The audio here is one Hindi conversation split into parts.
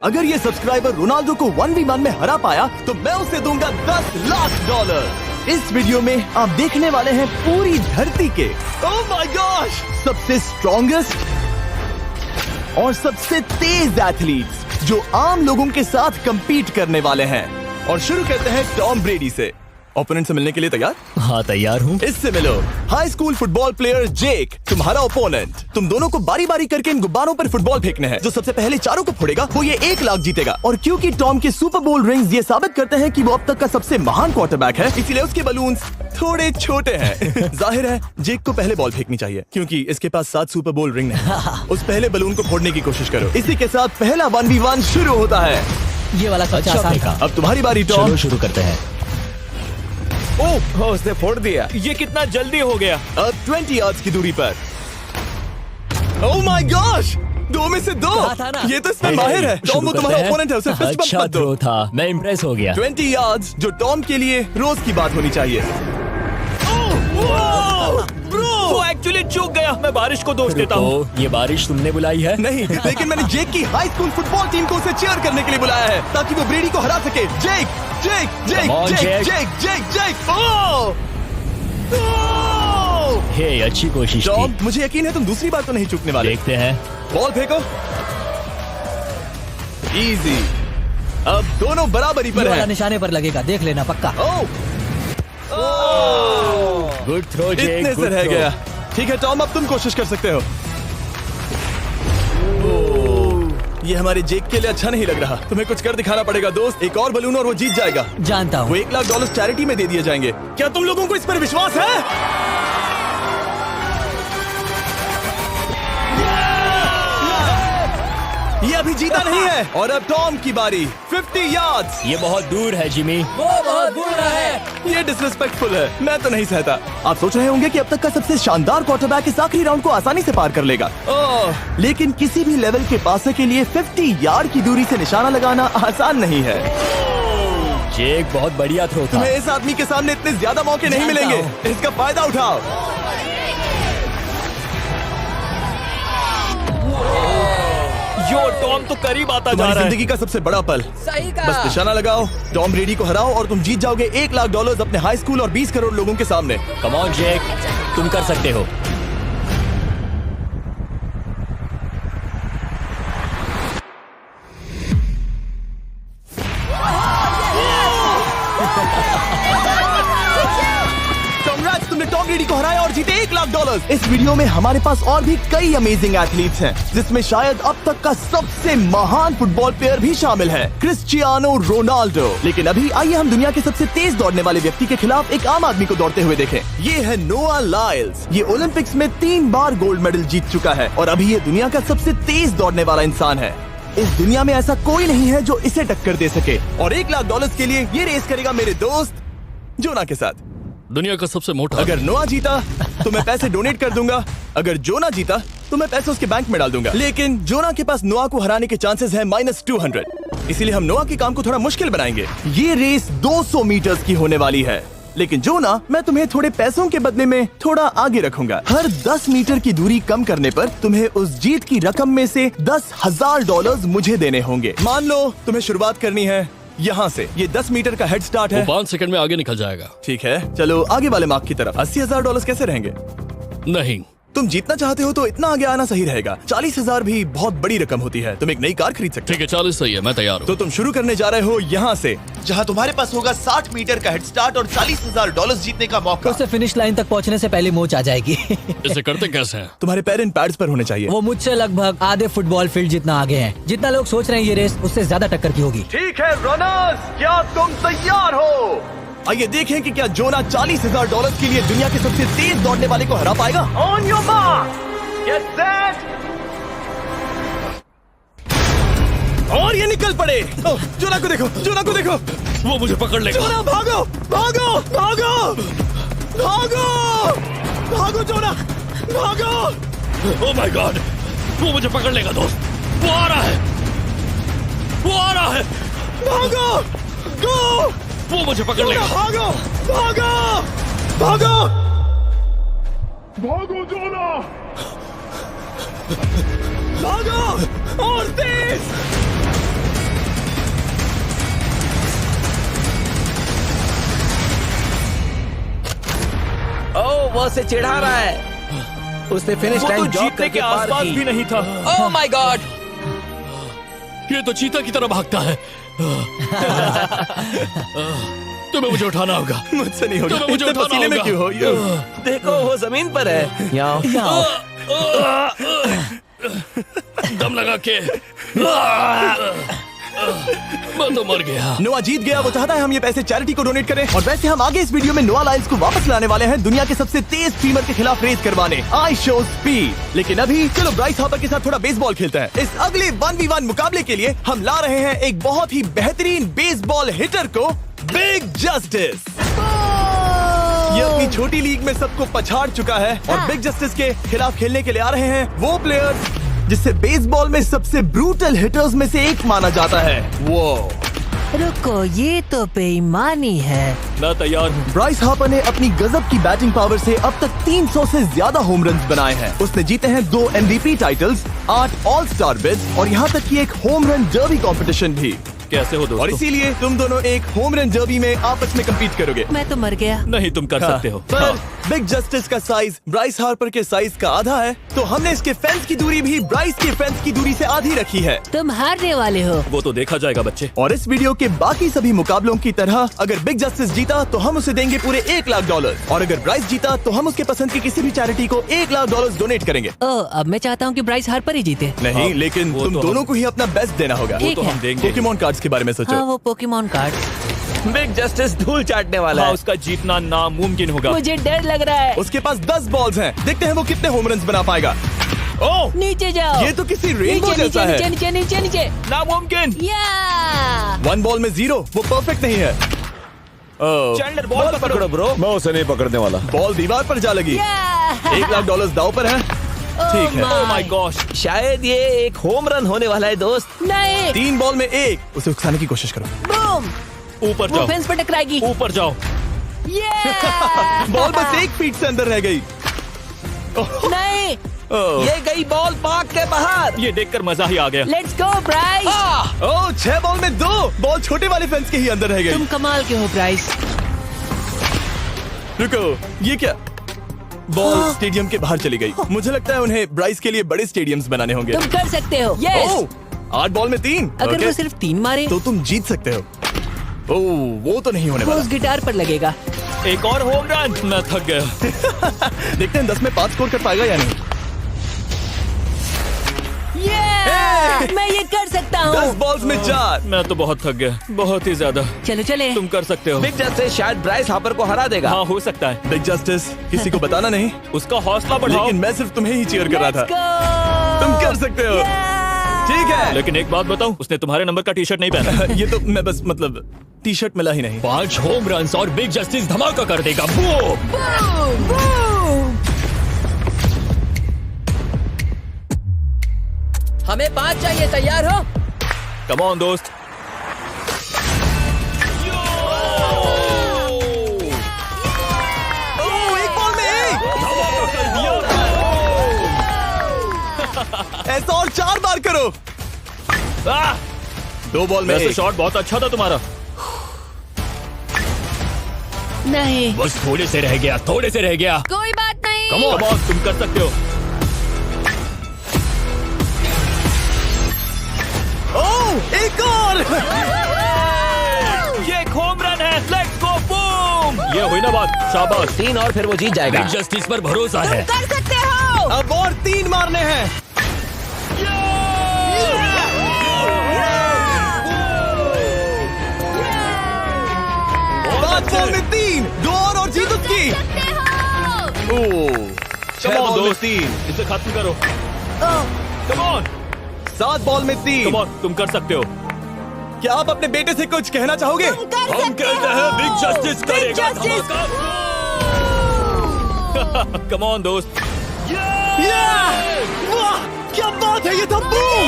अगर ये सब्सक्राइबर रोनाल्डो को 1v1 में हरा पाया तो मैं उसे दूंगा $10 लाख। इस वीडियो में आप देखने वाले हैं पूरी धरती के ओह माय गॉश सबसे स्ट्रॉन्गेस्ट और सबसे तेज एथलीट्स जो आम लोगों के साथ compete करने वाले हैं। और शुरू करते हैं टॉम ब्रेडी से। ओपोनेंट से मिलने के लिए तैयार? हाँ तैयार हूँ। इससे मिलो। हाई स्कूल फुटबॉल प्लेयर जेक तुम्हारा ओपोनेंट। तुम दोनों को बारी बारी करके इन गुब्बारों पर फुटबॉल फेंकने हैं। जो सबसे पहले चारों को फोड़ेगा वो ये 1 लाख जीतेगा। और क्योंकि टॉम के सुपर बोल रिंग्स ये साबित करते हैं कि वो अब तक का सबसे महान क्वार्टरबैक है, इसीलिए उसके बलून्स थोड़े छोटे हैं। जाहिर है जेक को पहले बॉल फेंकनी चाहिए क्योंकि इसके पास 7 सुपर बोल रिंग नहीं। उस पहले बलून को फोड़ने की कोशिश करो। इसी के साथ पहला 1v1 शुरू होता है। ये वाला सबसे आसान था। अब तुम्हारी बारी टॉम। शुरू करते हैं। ओह उसने फोड़ दिया। ये कितना जल्दी हो गया। अब 20 यार्ड्स की दूरी पर। ओह माय गॉश 2 में से 2। था ना? ये तो इसमें माहिर है। टॉम वो तुम्हारा ओपोनेंट है, उसे फिस्ट बम्प अच्छा मत दो। थ्रो था, मैं इम्प्रेस हो गया। 20 यार्ड्स जो टॉम के लिए रोज की बात होनी चाहिए। वो एक्चुअली चूक गया। मैं बारिश को दोष देता हूँ। ये बारिश तुमने बुलाई है? नहीं, लेकिन मैंने जेक की हाई स्कूल फुटबॉल टीम को उसे चीयर करने के लिए बुलाया है ताकि वो ब्रेडी को हरा सके। जेक जेक जेक Come on, जेक Jake. जेक जेक जेक ओह ओह! हे अच्छी कोशिश टॉम थी। मुझे यकीन है तुम दूसरी बार तो नहीं चूकने वाले। देखते हैं। बॉल फेंको। इजी। अब दोनों बराबरी ये पर वाला हैं। निशाने पर लगेगा, देख लेना पक्का। ओह गुड थ्रो जेक। इतने से good रह throw. गया। ठीक है टॉम अब तुम कोशिश कर सकते हो। ये हमारे जेक के लिए अच्छा नहीं लग रहा। तुम्हें कुछ कर दिखाना पड़ेगा दोस्त। एक और बलून और वो जीत जाएगा। जानता वो हूँ। $1 लाख चैरिटी में दे दिए जाएंगे। क्या तुम लोगों को इस पर विश्वास है? ये अभी जीता नहीं है। और अब टॉम की बारी। 50 यार्ड्स। ये बहुत दूर है जिमी। वो बहुत बुरा है। ये डिसरिस्पेक्टफुल है। मैं तो नहीं सहता। आप सोच रहे होंगे कि अब तक का सबसे शानदार क्वार्टरबैक इस आखिरी राउंड को आसानी से पार कर लेगा। लेकिन किसी भी लेवल के पासे के लिए 50 यार्ड की दूरी से निशाना लगाना आसान नहीं है। जेक बहुत बढ़िया थ्रो था। तुम्हें इस आदमी के सामने इतने ज्यादा मौके नहीं जानता मिलेंगे। इसका फायदा उठाओ। यो टॉम तो करीब आता जा तुम्हारी रहा है। जिंदगी का सबसे बड़ा पल। सही बस कहा। निशाना लगाओ, टॉम ब्रेडी को हराओ और तुम जीत जाओगे $1 लाख अपने हाई स्कूल और 20 करोड़ लोगों के सामने। कम ऑन जेक, तुम कर सकते हो। Congrats, तुमने टॉम ब्रेडी को हराया और जीते $1 लाख। इस वीडियो में हमारे पास और भी कई अमेजिंग एथलीट्स हैं, जिसमें शायद अब तक का सबसे महान फुटबॉल प्लेयर भी शामिल है, क्रिस्टियानो रोनाल्डो। लेकिन अभी आइए हम दुनिया के सबसे तेज दौड़ने वाले व्यक्ति के खिलाफ एक आम आदमी को दौड़ते हुए देखें। ये है नोआ लाइल्स। ये ओलंपिक्स में 3 बार गोल्ड मेडल जीत चुका है और अभी ये दुनिया का सबसे तेज दौड़ने वाला इंसान है। इस दुनिया में ऐसा कोई नहीं है जो इसे टक्कर दे सके। और $1 लाख के लिए ये रेस करेगा मेरे दोस्त जोना के साथ। दुनिया का सबसे मोटा। अगर नोआ जीता तो मैं पैसे डोनेट कर दूंगा। अगर जोना जीता तो मैं पैसे उसके बैंक में डाल दूंगा। लेकिन जोना के पास नोआ को हराने के चांसेस हैं -200। इसीलिए हम नोआ के काम को थोड़ा मुश्किल बनाएंगे। ये रेस 200 मीटर्स की होने वाली है। लेकिन जोना, मैं तुम्हें थोड़े पैसों के बदले में थोड़ा आगे रखूंगा। हर 10 मीटर की दूरी कम करने पर तुम्हें उस जीत की रकम में से $10,000 मुझे देने होंगे। मान लो तुम्हें शुरुआत करनी है यहाँ से। ये 10 मीटर का हेड स्टार्ट वो है। 5 सेकंड में आगे निकल जाएगा। ठीक है, चलो आगे वाले मार्क की तरफ। $80,000 कैसे रहेंगे? नहीं, तुम जीतना चाहते हो तो इतना आगे आना सही रहेगा। 40,000 भी बहुत बड़ी रकम होती है। तुम एक नई कार खरीद सकते ठीक है 40 सही है, मैं तैयार हो। हूँ। तो तुम शुरू करने जा रहे हो यहाँ से, जहाँ तुम्हारे पास होगा 60 मीटर का हेड स्टार्ट और $40,000 जीतने का मौका। उसे फिनिश लाइन तक पहुँचने से पहले मोच आ जाएगी। इसे करते कैसे हैं? तुम्हारे पैर इन पैड्स पर होने चाहिए। वो मुझसे लगभग आधे फुटबॉल फील्ड जितना आगे हैं। जितना लोग सोच रहे हैं ये रेस उससे ज्यादा टक्कर की होगी। ठीक है रनर्स, क्या तुम तैयार हो? आइए देखें कि क्या जोना $40,000 के लिए दुनिया के सबसे तेज दौड़ने वाले को हरा पाएगा। On your mark, get set, और ये निकल पड़े। ओह, जोना को देखो, जोना को देखो। वो मुझे पकड़ लेगा। जोना भागो, भागो, भागो, भागो, भागो जोना, भागो। ओह माय गॉड, वो मुझे पकड़ लेगा दोस्त। वो आ रहा है, वो आ रहा है। भागो, गो, वो मुझे पकड़ लेगा। भागो, भागो, भागो, भागो जोना। भागो और तेज। उसे चिढ़ा रहा है। उसने फिनिश वो तो लाइन जॉग जीतने के करके पार आसपास की। भी नहीं था। Oh my God! ये तो चीता की तरह भागता है। तुम्हें मुझे उठाना होगा। मुझसे नहीं होगा। तुम्हें मुझे इतने उठाना पसीने में होगा। क्यों हो यो? देखो वो जमीन पर है। यहाँ दम लगा के मैं तो मर गया। नोआ जीत गया। वो चाहता है हम ये पैसे चैरिटी को डोनेट करें। और वैसे हम आगे इस वीडियो में नोआ लाइल्स को वापस लाने वाले हैं दुनिया के सबसे तेज स्ट्रीमर के खिलाफ रेस करवाने, आई शो स्पीड। लेकिन अभी चलो ब्राइस हापर के साथ थोड़ा बेसबॉल खेलते हैं। इस अगले 1v1 मुकाबले के लिए हम ला रहे हैं एक बहुत ही बेहतरीन बेसबॉल हिटर को, बिग जस्टिस। ये अपनी छोटी लीग में सबको पछाड़ चुका है और बिग जस्टिस के खिलाफ खेलने के लिए आ रहे हैं वो प्लेयर्स जिसे बेसबॉल में सबसे ब्रूटल हिटर्स में से एक माना जाता है। वो रुको, ये तो बेईमानी है। मैं तैयार हूँ। ब्राइस हापर ने अपनी गजब की बैटिंग पावर से अब तक 300 से ज्यादा होम रन्स बनाए हैं। उसने जीते हैं 2 MVP titles, 8 all star bids और यहाँ तक कि एक होम रन डर्बी कंपटीशन भी। कैसे हो और दोस्तों? इसीलिए तुम दोनों एक होम रन डर्बी में आपस में कम्पीट करोगे। मैं तो मर गया। नहीं, तुम कर सकते हो। पर बिग जस्टिस का साइज ब्राइस हार्पर के साइज का आधा है, तो हमने इसके फेंस की दूरी भी ब्राइस के फेंस की दूरी से आधी रखी है। तुम हारने वाले हो। वो तो देखा जाएगा बच्चे। और इस वीडियो के बाकी सभी मुकाबलों की तरह अगर बिग जस्टिस जीता तो हम उसे देंगे पूरे $1 लाख और अगर ब्राइस जीता तो हम उसके पसंद की किसी भी चैरिटी को $1 लाख डोनेट करेंगे। अब मैं चाहता हूँ कि ब्राइस हार्पर ही जीते। नहीं, हाँ, लेकिन वो तुम तो दोनों हम- को ही अपना बेस्ट देना होगा। वो ठीक तो है। हम देंगे। पोकेमॉन कार्ड्स के बारे में सोचो। हाँ, वो पोकेमॉन कार्ड। बिग जस्टिस धूल चाटने वाला हाँ, है। उसका जीतना नामुमकिन होगा। मुझे डर लग रहा है। उसके पास 10 बॉल्स हैं। देखते हैं वो कितने होम रन्स बना पाएगा। ओह, नीचे जाओ। ये तो किसी रेनबो नीचे जैसा नीचे है। नीचे नीचे नीचे। नामुमकिन। या 1 बॉल में 0, वो परफेक्ट नहीं है। चैंडलर बॉल बॉल पकड़ो ब्रो। मैं उसे नहीं पकड़ने वाला। बॉल दीवार पर जा लगी। $1 लाख दाव पर है। ठीक है। ओह माय गॉश। शायद ये एक होम रन होने वाला है दोस्त। नहीं। 3 बॉल में 1, उसे उकसाने की कोशिश करो। बूम। ऊपर वो जाओ, फेंस पर टकराएगी। ऊपर जाओ। बॉल बस 1 फीट से अंदर रह गई। नहीं। ये गई बॉल पार्क के बाहर। ये देखकर मजा ही आ गया। Let's go Bryce. Oh, 6 ball में 2, बॉल छोटे वाले फेंस के ही अंदर रह गई। तुम कमाल के हो ब्राइस। रुको, ये क्या? बॉल स्टेडियम के बाहर चली गई। मुझे लगता है उन्हें ब्राइस के लिए बड़े स्टेडियम्स बनाने होंगे। तुम कर सकते हो। यस। ओह, 8 बॉल में 3। अगर ओके, वो सिर्फ 3 मारे तो तुम जीत सकते हो। ओह, वो तो नहीं होने वो वाला। उस गिटार पर लगेगा। एक और होम रन। मैं थक गया। देखते हैं 10 में 5 स्कोर कर पाएगा या नहीं। मैं ये कर सकता 10 हूँ। बॉल्स में 4। मैं तो बहुत थक गया, बहुत ही ज्यादा। चलो चले। तुम कर सकते हो। बिग जस्टिस शायद ब्राइस हापर को हरा देगा। हाँ, हो सकता है। बिग जस्टिस किसी को बताना नहीं, उसका हौसला बढ़ाओ। लेकिन मैं सिर्फ तुम्हें ही चीयर कर रहा Let's था। go! तुम कर सकते हो। ठीक है। लेकिन एक बात बताऊं, उसने तुम्हारे नंबर का टी शर्ट नहीं पहना। ये तो मैं बस मतलब टी शर्ट मिला ही नहीं। 5 होम रन और बिग जस्टिस धमाका कर देगा। बूम! Boom! Boom! हमें 5 चाहिए। तैयार हो? कम ऑन दोस्त। ओह, 1 बॉल में 1। ऐसा और 4 बार करो। 2 बॉल में वैसे 1। शॉट बहुत अच्छा था तुम्हारा। नहीं। बस थोड़े से रह गया, थोड़े से रह गया। कोई बात नहीं। कम ऑन, तुम कर सकते हो। ओह, एक और। ये एक होम रन है। Let's go, boom! ये हुई ना बात। शाबाश। 3 और फिर वो जीत जाएगा। बिग जस्टिस पर भरोसा है। कर सकते हो। अब और 3 मारने हैं। 5 बॉल में 3, 2 और जीत उसकी। ओह, 6 ऑन, बॉल में दोस्त। 3, इसे खत्म करो। कम ऑन, 7 बॉल में 3। कम ऑन, तुम कर सकते हो। क्या आप अपने बेटे से कुछ कहना चाहोगे? हम कहते हैं बिग जस्टिस करेगा धमाका। कम ऑन दोस्त। वाह, क्या बात है, ये तो बूम!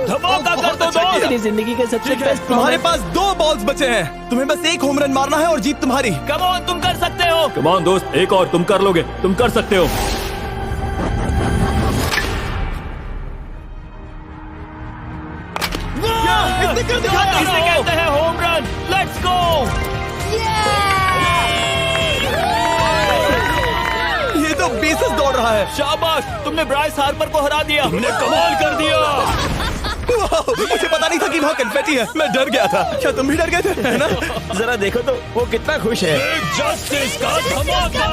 धमाका कर दो अच्छा किया। दोस्त। मेरी जिंदगी का सबसे ठीक है, बेस्ट तुम्हारे पास 2 बॉल्स बचे हैं। तुम्हें बस 1 होम रन मारना है और जीत तुम्हारी। कम ऑन, तुम कर सकते हो। कम ऑन दोस्त, एक और, तुम कर लोगे, तुम कर सकते हो। इसने कर दिखाया। इसे कहते हैं home run. Let's go. Races दौड़ रहा है। शाबाश, तुमने ब्राइस हार्पर को हरा दिया। तुमने कमाल कर दिया। मुझे पता नहीं था कि वहाँ कन्फेटी है। मैं डर गया था। क्या तुम भी डर गए थे, है ना? जरा देखो तो वो कितना खुश है। जस्टिस का धमाका।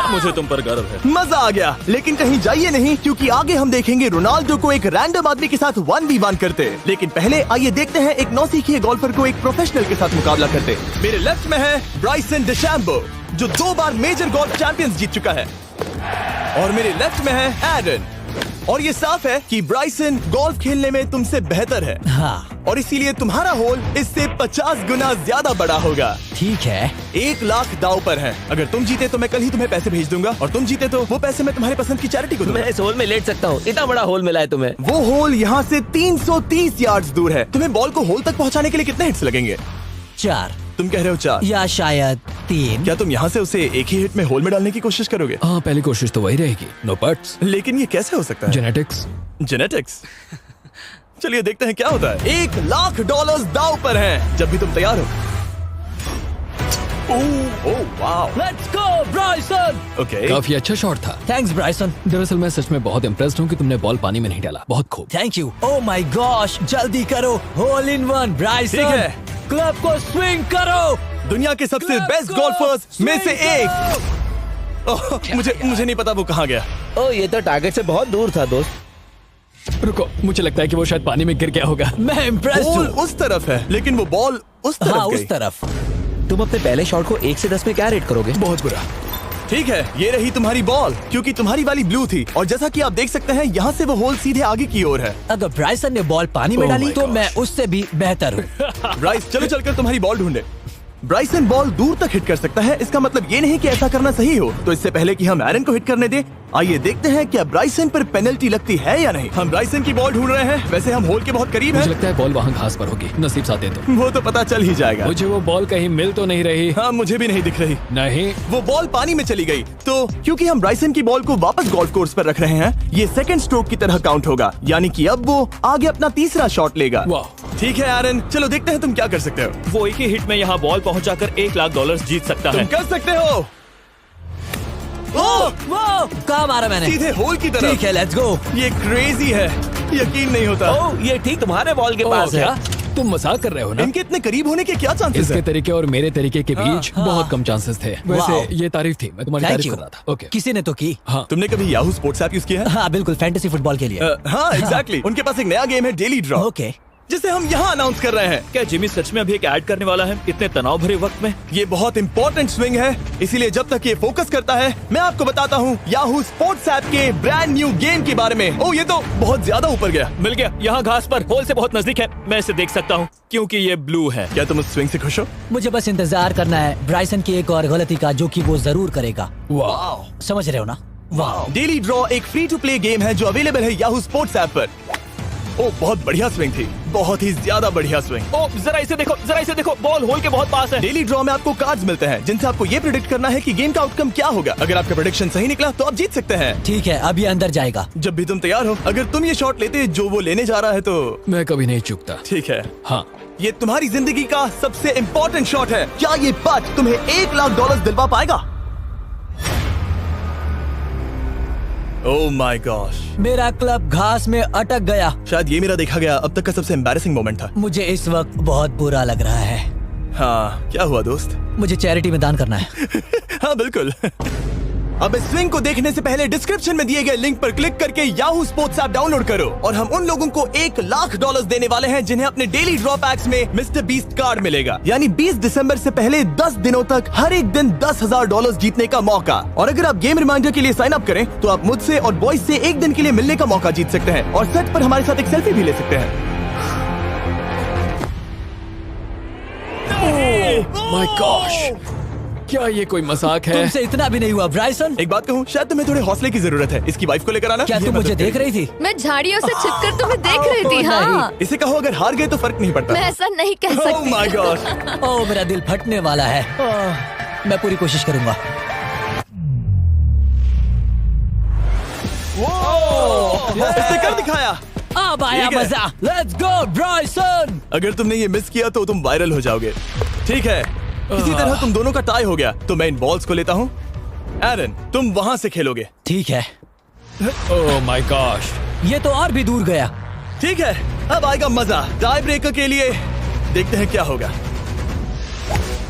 मुझे तुम पर गर्व है। मजा आ गया, लेकिन कहीं जाइए नहीं, क्योंकि आगे हम देखेंगे रोनाल्डो को एक रैंडम आदमी के साथ 1v1 करते। लेकिन पहले आइए देखते हैं एक नौसिखिए गोल्फर को एक प्रोफेशनल के साथ मुकाबला करते। मेरे लेफ्ट में है ब्राइसन डेशैम्बो, जो 2 बार मेजर गोल्फ चैंपियंस जीत चुका है, और मेरे लेफ्ट में है एरन। और ये साफ है कि ब्राइसन गोल्फ खेलने में तुमसे बेहतर है, हाँ और इसीलिए तुम्हारा होल इससे 50 गुना ज्यादा बड़ा होगा। ठीक है। 1 लाख दाव पर है। अगर तुम जीते तो मैं कल ही तुम्हें पैसे भेज दूंगा, और तुम जीते तो वो पैसे मैं तुम्हारे पसंद की चैरिटी को दूंगा। मैं इस होल में लेट सकता हूँ, इतना बड़ा होल मिला है तुम्हें। वो होल यहाँ से 330 यार्ड्स दूर है। तुम्हें बॉल को होल तक पहुँचाने के लिए कितने हिट्स लगेंगे? 4 तुम कह रहे हो 4? या शायद 3। क्या तुम यहाँ से उसे एक ही हिट में होल में डालने की कोशिश करोगे? हाँ, पहली कोशिश तो वही रहेगी। No buts. लेकिन ये कैसे हो सकता है? जेनेटिक्स। जेनेटिक्स। चलिए देखते हैं क्या होता है। $1 लाख दाव पर हैं, जब भी तुम तैयार हो। Oh wow, let's go Bryson. Okay. काफी अच्छा शॉट था। Thanks Bryson. दरअसल मैं सच में बहुत इम्प्रेस्ड हूँ कि तुमने बॉल पानी में नहीं डाला। बहुत खूब। Thank you. Oh my gosh, जल्दी करो। Hole in one Bryson. ठीक है। क्लब को स्विंग करो। दुनिया के सबसे बेस्ट गोल्फर्स में से एक। ओह, मुझे नहीं पता वो कहाँ गया। ओ, ये तो टारगेट से बहुत दूर था दोस्त। रुको, मुझे लगता है कि वो शायद पानी में गिर गया होगा। मैं इम्प्रेस्ड बॉल हूँ। उस तरफ है, लेकिन वो बॉल उस तरफ हाँ गई। उस तरफ। तुम अपने पहले शॉट को 1 से 10 में क्या रेट करोगे? बहुत बुरा। ठीक है, ये रही तुम्हारी बॉल, क्योंकि तुम्हारी वाली ब्लू थी, और जैसा कि आप देख सकते हैं यहाँ से वो होल सीधे आगे की ओर है। अगर ब्राइसन ने बॉल पानी में Oh डाली my तो gosh. मैं उससे भी बेहतर हूँ। ब्राइस, चलो चलकर तुम्हारी बॉल ढूंढे। ब्राइसन बॉल दूर तक हिट कर सकता है, इसका मतलब ये नहीं कि ऐसा करना सही हो। तो इससे पहले कि हम एरन को हिट करने दें, आइए देखते हैं क्या ब्राइसन पर पेनल्टी लगती है या नहीं। हम ब्राइसन की बॉल ढूंढ रहे हैं। वैसे हम होल के बहुत करीब मुझे हैं। लगता है बॉल वहाँ घास पर होगी। नसीब साथ दे तो। वो तो पता चल ही जाएगा। मुझे वो बॉल कहीं मिल तो नहीं रही। हाँ, मुझे भी नहीं दिख रही। नहीं। वो बॉल पानी में चली गई। तो क्योंकि हम ब्राइसन की बॉल को वापस गोल्फ कोर्स पर रख रहे हैं, ये सेकंड स्ट्रोक की तरह काउंट होगा, यानी कि अब वो आगे अपना तीसरा शॉट लेगा। वाह। ठीक है एरन, चलो देखते हैं तुम क्या कर सकते हो। वो एक ही हिट में यहाँ बॉल पहुँचाकर $1 लाख जीत सकता तुम है। कर सकते हो। ओह, वो कहाँ मारा मैंने? सीधे होल की तरफ। ठीक है, लेट्स गो। ये क्रेजी है, यकीन नहीं होता। ओह, ये ठीक तुम्हारे बॉल के पास है। क्या तुम मजाक कर रहे हो ना? इनके इतने करीब होने के क्या चांसेस इसके हैं? तरीके और मेरे तरीके के बीच हाँ। बहुत कम चांसेस थे। वाओ। वैसे ये तारीफ थी, मैं तुम्हारी थैंक तारीफ यू। कर रहा था। ओके। किसी ने तो की। हाँ। तुमने कभी याहू स्पोर्ट्स ऐप यूज किया है? हाँ बिल्कुल, फैंटेसी फुटबॉल के लिए। हाँ एग्जैक्टली। उनके पास एक नया गेम है, डेली ड्रॉ, ओके। जिसे हम यहाँ अनाउंस कर रहे हैं। क्या जिमी सच में अभी एक ऐड करने वाला है इतने तनाव भरे वक्त में? ये बहुत इंपॉर्टेंट स्विंग है, इसीलिए जब तक ये फोकस करता है, मैं आपको बताता हूँ याहू स्पोर्ट्स ऐप के ब्रांड न्यू गेम के बारे में। ओह, ये तो बहुत ज्यादा ऊपर गया। मिल गया, यहाँ घास पर होल से बहुत नजदीक है। मैं इसे देख सकता हूँ क्योंकि ये ब्लू है। क्या तुम उस स्विंग से खुश हो? मुझे बस इंतजार करना है ब्राइसन की एक और गलती का, जो कि वो जरूर करेगा। वाह। समझ रहे हो ना? वाह। डेली ड्रॉ एक फ्री टू प्ले गेम है जो अवेलेबल है याहू स्पोर्ट्स ऐप पर। ओह, बहुत बढ़िया स्विंग थी, बहुत ही ज्यादा बढ़िया स्विंग। ओ, जरा इसे देखो, बॉल होल के बहुत पास है। डेली ड्रॉ में आपको कार्ड्स मिलते हैं, जिनसे आपको ये प्रेडिक्ट करना है कि गेम का आउटकम क्या होगा। अगर आपका प्रेडिक्शन सही निकला तो आप जीत सकते हैं। ठीक है, अब ये अंदर जाएगा। जब भी तुम तैयार हो, अगर तुम ये शॉट लेते जो वो लेने जा रहा है तो मैं कभी नहीं चूकता। ठीक है। हाँ। ये तुम्हारी जिंदगी का सबसे इम्पोर्टेंट शॉट है। क्या ये पट तुम्हें $1 लाख दिलवा पाएगा? ओह माय गॉश, मेरा क्लब घास में अटक गया। शायद ये मेरा देखा गया अब तक का सबसे एम्बैरेसिंग मोमेंट था। मुझे इस वक्त बहुत बुरा लग रहा है। हाँ, क्या हुआ दोस्त? मुझे चैरिटी में दान करना है। हाँ बिल्कुल। अब इस स्विंग को देखने से पहले डिस्क्रिप्शन में दिए गए लिंक पर क्लिक करके याहू स्पोर्ट्स ऐप डाउनलोड करो, और हम उन लोगों को $1 लाख देने वाले हैं जिन्हें अपने डेली ड्रॉ पैक्स में मिस्टर बीस्ट कार्ड मिलेगा। यानी 20 दिसंबर से पहले 10 दिनों तक हर एक दिन $10,000 जीतने का मौका। और अगर आप गेम रिमाइंडर के लिए साइन अप करें तो आप मुझसे और बॉयज से एक दिन के लिए मिलने का मौका जीत सकते हैं, और सेट पर हमारे साथ एक सेल्फी भी ले सकते हैं। माय गॉश, क्या ये कोई मजाक है? तुमसे इतना भी नहीं हुआ ब्राइसन। एक बात कहूँ, शायद तुम्हें थोड़े हौसले की जरूरत है। इसकी वाइफ को लेकर आना। क्या ये तुम मुझे मदद देख करेगी। रही थी? मैं झाड़ियों से छिपकर तुम्हें देख रही थी। हाँ, इसे कहो अगर हार गए तो फर्क नहीं पड़ता। मैं ऐसा नहीं कह ओह सकती। My God. ओह, मेरा दिल फटने वाला है। मैं पूरी कोशिश करूंगा। इसने कर दिखाया। अब आया ठीक है। मजा। Let's go Bryson. अगर तुमने ये मिस किया तो तुम वायरल हो जाओगे। ठीक है, इसी तरह तुम दोनों का टाई हो गया, तो मैं इन बॉल्स को लेता हूँ एरन, तुम वहां से खेलोगे। ठीक है, ओह माय गॉश। ये तो और भी दूर गया। ठीक है, अब आएगा मजा। टाई ब्रेकर के लिए देखते हैं क्या होगा।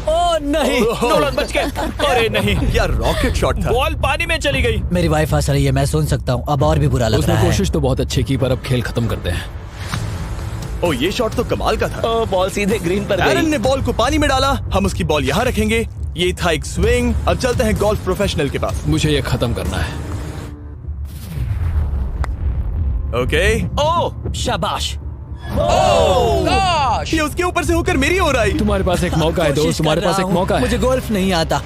ओ नहीं, नोलन बच गए। अरे नहीं, क्या रॉकेट शॉट था। बॉल पानी में चली गई। मेरी वाइफ हंस रही है, मैं सुन सकता हूँ। अब और भी बुरा लग उसने रहा है। कोशिश तो बहुत अच्छी की, पर अब खेल खत्म करते हैं। ओ, ये शॉट तो कमाल का था। ओ, बॉल सीधे ग्रीन पर एरन गई। ने बॉल को पानी में डाला, हम उसकी बॉल यहाँ रखेंगे। ये था एक स्विंग। अब चलते हैं गोल्फ प्रोफेशनल के पास। मुझे ये खत्म करना है। ओके। ओ शाबाश। ये उसके ऊपर से होकर मेरी ओर आई। तुम्हारे पास एक मौका है कोशिश दोस्त, तुम्हारे कर पास रहा एक हूँ। मौका है। मुझे गोल्फ नहीं आता।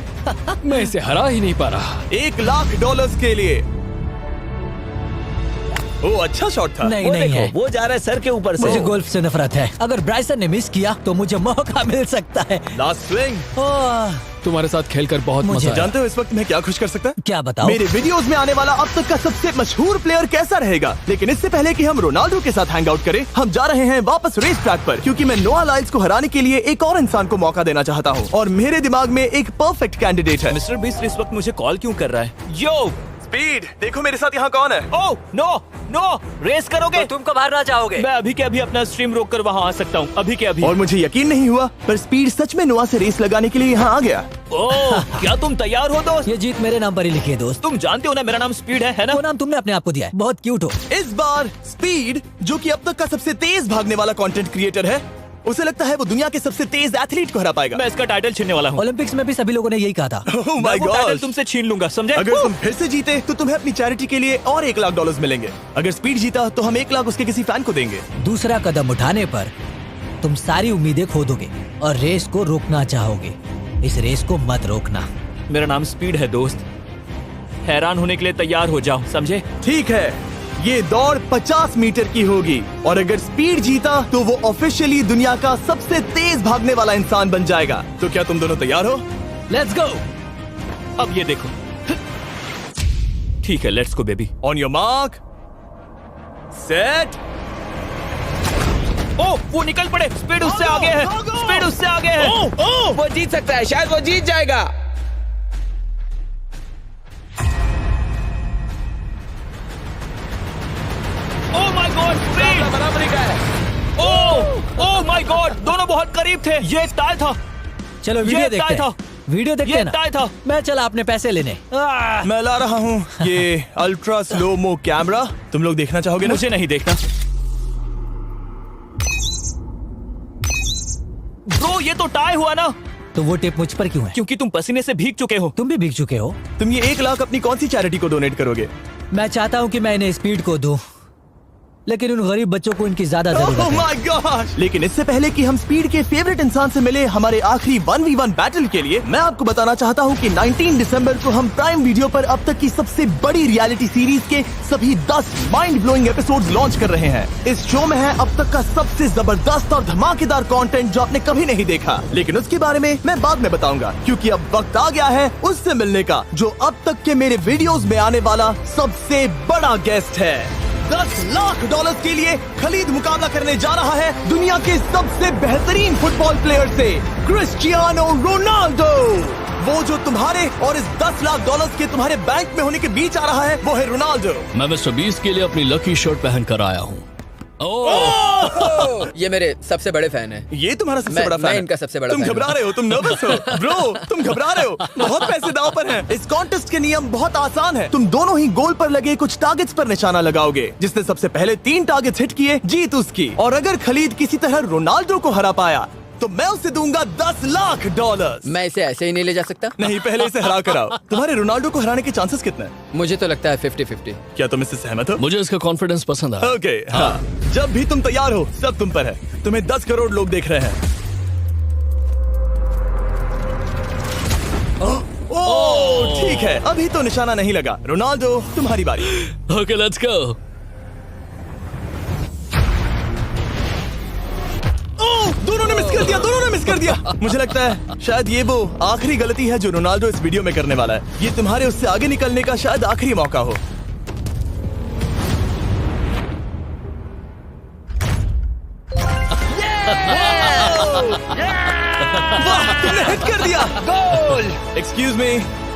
मैं इसे हरा ही नहीं पा रहा। $1,00,000 के लिए। ओ, अच्छा शॉट था। नहीं वो नहीं देखो, है। वो जा रहा है सर के ऊपर से। मुझे गोल्फ से नफरत है। अगर ब्राइसन ने मिस किया तो मुझे मौका मिल सकता है। Last swing. ओह, तुम्हारे साथ खेलकर बहुत मुझे मजा आया। जानते हो इस वक्त मैं क्या खुश कर सकता? क्या बताओ? मेरे वीडियोस में आने वाला अब तक का सबसे मशहूर प्लेयर कैसा रहेगा। लेकिन इससे पहले कि हम रोनाल्डो के साथ हैंग आउट करें, हम जा रहे हैं वापस रेस ट्रैक पर, क्योंकि मैं नोआ लाइल्स को हराने के लिए एक और इंसान को मौका देना चाहता हूँ। और मेरे दिमाग में एक परफेक्ट कैंडिडेट है। मिस्टर बीस्ट इस वक्त मुझे कॉल क्यों कर रहा है? यो स्पीड, देखो मेरे साथ यहाँ कौन है। ओ नो नो, रेस करोगे? तुम कब हारना चाहोगे? मैं अभी के अभी अपना स्ट्रीम रोक कर वहाँ आ सकता हूँ। अभी के अभी। और मुझे यकीन नहीं हुआ, पर स्पीड सच में नोआ से रेस लगाने के लिए यहाँ आ गया। ओ, क्या तुम तैयार हो दोस्त? ये जीत मेरे नाम पर ही लिखी है दोस्त। तुम जानते हो ना मेरा नाम स्पीड है ना? वो नाम तुमने अपने आप को दिया है। बहुत क्यूट हो। इस बार स्पीड, जो कि अब तक का सबसे तेज भागने वाला कंटेंट क्रिएटर है, उसे लगता है वो दुनिया के सबसे तेज एथलीट को हरा पाएगा। मैं इसका टाइटल छीनने वाला हूँ। ओलंपिक्स में भी सभी लोगों ने यही कहा था। Oh मैं my वो टाइटल God! तुमसे छीन लूंगा, समझे? अगर तुम फिर से जीते तो तुम्हें अपनी चैरिटी के लिए और $1,00,000 मिलेंगे। अगर स्पीड जीता तो हम 1,00,000 उसके किसी फैन को देंगे। दूसरा कदम उठाने पर तुम सारी उम्मीदें खो दोगे और रेस को रोकना चाहोगे। इस रेस को मत रोकना। मेरा नाम स्पीड है दोस्त। हैरान होने के लिए तैयार हो जाओ, समझे? ठीक है, ये दौड़ 50 मीटर की होगी और अगर स्पीड जीता तो वो ऑफिशियली दुनिया का सबसे तेज भागने वाला इंसान बन जाएगा। तो क्या तुम दोनों तैयार हो? Let's go. अब ये देखो। ठीक है, let's go baby. On your mark, set. Oh, वो निकल पड़े। स्पीड उससे आगे है। स्पीड उससे आगे है। वो जीत सकता है, शायद वो जीत जाएगा। ओ माय गॉड, स्पीड बराबरी का है। ओ माय गॉड, दोनों बहुत करीब थे। ये टाई था। चलो वीडियो ये देखते टाई था। हैं। वीडियो देखते ये हैं ना। टाई था। मैं चला अपने पैसे लेने। मैं ला रहा हूँ ये अल्ट्रा स्लो मो कैमरा। तुम लोग देखना चाहोगे ना? मुझे नहीं देखना। ब्रो, ये तो टाई हुआ ना? तो वो टिप मुझ पर क्यों है? क्योंकि तुम पसीने से भीग चुके हो। तुम भी भीग चुके हो। तुम ये 1,00,000 अपनी कौन सी चैरिटी को डोनेट करोगे? मैं चाहता हूँ कि मैं इन्हें स्पीड को दूं, लेकिन उन गरीब बच्चों को इनकी ज्यादा जरूरत Oh है। my gosh! लेकिन इससे पहले कि हम स्पीड के फेवरेट इंसान से मिले हमारे आखिरी 1v1 बैटल के लिए, मैं आपको बताना चाहता हूँ कि 19 दिसंबर को हम प्राइम वीडियो पर अब तक की सबसे बड़ी रियलिटी सीरीज के सभी 10 माइंड ब्लोइंग एपिसोड्स लॉन्च कर रहे हैं। इस शो में है अब तक का सबसे जबरदस्त और धमाकेदार कंटेंट जो आपने कभी नहीं देखा, लेकिन उसके बारे में मैं बाद में बताऊंगा, क्योंकि अब वक्त आ गया है उससे मिलने का जो अब तक के मेरे वीडियोस में आने वाला सबसे बड़ा गेस्ट है। $10,00,000 के लिए खलीद मुकाबला करने जा रहा है दुनिया के सबसे बेहतरीन फुटबॉल प्लेयर से, क्रिस्टियानो रोनाल्डो। वो जो तुम्हारे और इस $10,00,000 के तुम्हारे बैंक में होने के बीच आ रहा है, वो है रोनाल्डो। मैं मिस्टर बीस्ट के लिए अपनी लकी शर्ट पहन कर आया हूँ। ये मेरे सबसे बड़े फैन हैं। ये तुम्हारा सबसे मैं- बड़ा फैन मैं है। इनका सबसे बड़ा तुम फैन घबरा हूं। रहे हो, तुम नर्वस हो ब्रो, तुम घबरा रहे हो। बहुत पैसे दांव पर हैं। इस कॉन्टेस्ट के नियम बहुत आसान है। तुम दोनों ही गोल पर लगे कुछ टारगेट्स पर निशाना लगाओगे। जिसने सबसे पहले 3 टारगेट्स हिट किए, जीत उसकी। और अगर खलीद किसी तरह रोनाल्डो को हरा पाया तो मैं उसे दूंगा $10,00,000। मैं इसे ऐसे ही नहीं ले जा सकता। नहीं, पहले इसे हरा कर आओ। तुम्हारे रोनाल्डो को हराने के चांसेस कितने हैं? मुझे तो लगता है 50-50। क्या तुम इससे सहमत हो? मुझे इसका कॉन्फिडेंस पसंद आया। ओके, हाँ। जब भी तुम तैयार हो, सब तुम पर है। तुम्हें 10 करोड़ लोग देख रहे हैं। ओह, ठीक है, अभी तो निशाना नहीं लगा। रोनाल्डो, तुम्हारी बारी। Okay, let's go. दोनों ने मिस कर दिया, दोनों ने मिस कर दिया। मुझे लगता है शायद ये वो आखिरी गलती है जो रोनाल्डो इस वीडियो में करने वाला है। ये तुम्हारे उससे आगे निकलने का शायद आखिरी मौका हो। वाह, तुमने हिट कर दिया। Goal. Excuse me,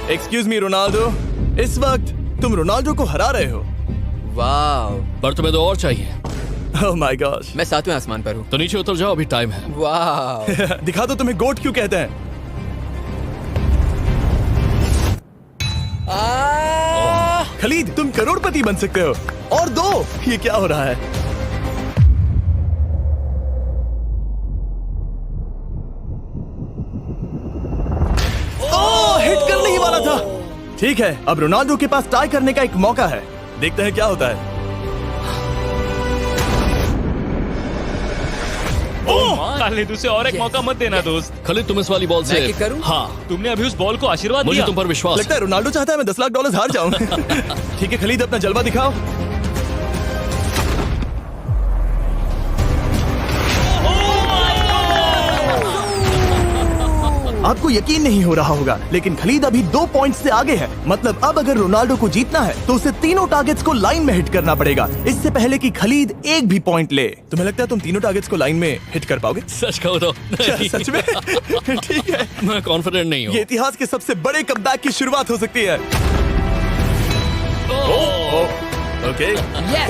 excuse me Ronaldo, इस वक्त तुम रोनाल्डो को हरा रहे हो। वाह, पर तुम्हें तो और चाहिए। ओह माय गॉश। मैं 7वें आसमान पर हूँ। तो नीचे उतर जाओ, अभी टाइम है। वाह, दिखा दो तुम्हें गोट क्यों कहते हैं। खलीद, तुम करोड़पति बन सकते हो। और दो, ये क्या हो रहा है? ओह, हिट करने ही वाला था। ठीक है, अब रोनाल्डो के पास टाई करने का एक मौका है। देखते हैं क्या होता है। खालिद, उसे और एक मौका मत देना दोस्त। खलीद, तुम इस वाली बॉल से मैं किक करूं? हाँ, तुमने अभी उस बॉल को आशीर्वाद मुझे दिया। तुम पर विश्वास लगता है रोनाल्डो चाहता है मैं $10 लाख हार जाऊं। ठीक है खलीद, अपना जलवा दिखाओ। आपको यकीन नहीं हो रहा होगा, लेकिन खलीद अभी 2 पॉइंट से आगे है। मतलब अब अगर रोनाल्डो को जीतना है तो उसे तीनों टारगेट्स को लाइन में हिट करना पड़ेगा, इससे पहले कि खलीद एक भी पॉइंट ले। तुम्हें लगता है तुम तीनों टारगेट्स को लाइन में हिट कर पाओगे? सच कहो तो नहीं। सच में? ठीक है, मैं कॉन्फिडेंट नहीं हूँ। ये इतिहास के सबसे बड़े कमबैक की शुरुआत हो सकती है। ओके,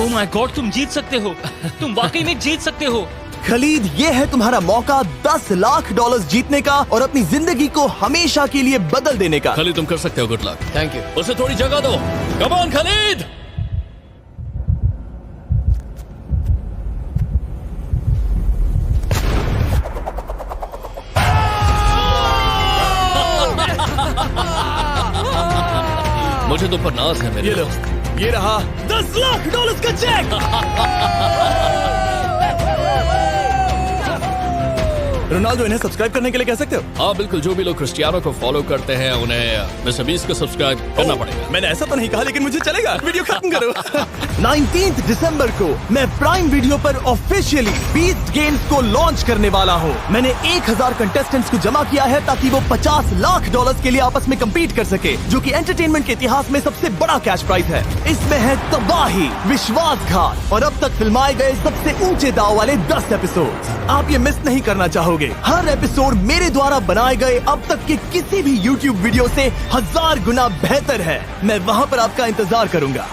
ओह माय गॉड, तुम जीत सकते हो। तुम वाकई में जीत सकते हो। खलीद, ये है तुम्हारा मौका $10 लाख जीतने का और अपनी जिंदगी को हमेशा के लिए बदल देने का। खलीद, तुम कर सकते हो। Good luck. Thank you. उसे थोड़ी जगह दो। Come on Khalid. मुझे तुम पर नाज है मेरे ये लो, दोस्त। ये रहा $10 लाख का चेक। रोनाल्डो, इन्हें सब्सक्राइब करने के लिए कह सकते हो? हाँ बिल्कुल, जो भी लोग क्रिस्टियानो को फॉलो करते हैं उन्हें मिस्टर बीस्ट को सब्सक्राइब करना पड़ेगा। मैंने ऐसा तो नहीं कहा, लेकिन मुझे चलेगा। वीडियो खत्म करो। 19 दिसंबर को मैं प्राइम वीडियो पर ऑफिशियली बीस्ट गेम्स को लॉन्च करने वाला हूँ। मैंने 1000 कंटेस्टेंट्स को जमा किया है ताकि वो $50 लाख के लिए आपस में कम्पीट कर सके, जो कि एंटरटेनमेंट के इतिहास में सबसे बड़ा कैश प्राइज है। इसमें है तबाही, विश्वासघात और अब तक फिल्माए गए सबसे ऊंचे दाव वाले 10 एपिसोड। आप ये मिस नहीं करना चाहोगे। हर एपिसोड मेरे द्वारा बनाए गए अब तक के किसी भी YouTube वीडियो से 1000 गुना बेहतर है। मैं वहाँ पर आपका इंतजार करूंगा।